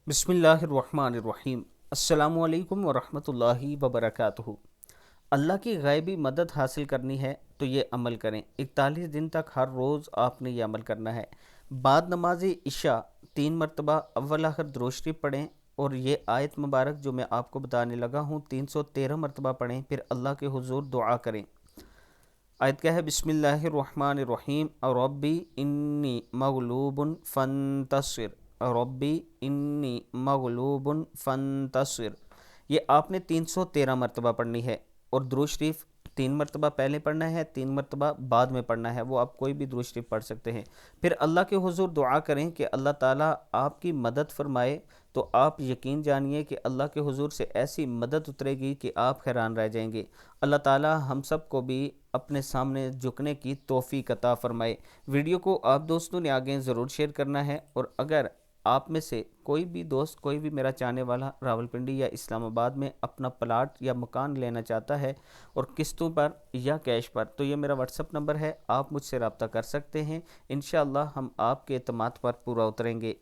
बिस्मिल्लाहिर्रहमानिर्रहीम। अस्सलामु अलैकुम वरहमतुल्लाहि वबरकातुहू। अल्लाह की गायबी मदद हासिल करनी है तो ये अमल करें। 41 दिन तक हर रोज़ आपने ये अमल करना है। बाद नमाज इशा 3 मरतबा अव्वल आखिर दुरूद शरीफ पढ़ें और ये आयत मुबारक जो मैं आपको बताने लगा हूँ 313 मरतबा पढ़ें, फिर अल्लाह के हुजूर दुआ करें। आयत क्या है? बिस्मिल्लाहिर्रहमानिर्रहीम। रब्बी इन्नी मगलूबुन फंतसिर। रब्बी इन्नी मगलूबुन फंतसिर। ये आपने 313 मरतबा पढ़नी है और दुरूद शरीफ 3 मरतबा पहले पढ़ना है, 3 मरतबा बाद में पढ़ना है। वो आप कोई भी दुरूद शरीफ पढ़ सकते हैं। फिर अल्लाह के हुजूर दुआ करें कि अल्लाह ताला आपकी मदद फरमाए। तो आप यकीन जानिए कि अल्लाह के हुजूर से ऐसी मदद उतरेगी कि आप हैरान रह जाएंगे। अल्लाह ताला हम सब को भी अपने सामने झुकने की तौफीक अता फरमाए। वीडियो को आप दोस्तों ने आगे ज़रूर शेयर करना है, और अगर आप में से कोई भी दोस्त, कोई भी मेरा चाहने वाला रावलपिंडी या इस्लामाबाद में अपना प्लाट या मकान लेना चाहता है और किस्तों पर या कैश पर, तो ये मेरा व्हाट्सअप नंबर है, आप मुझसे रब्ता कर सकते हैं। इंशाअल्लाह हम आपके एतमाद पर पूरा उतरेंगे।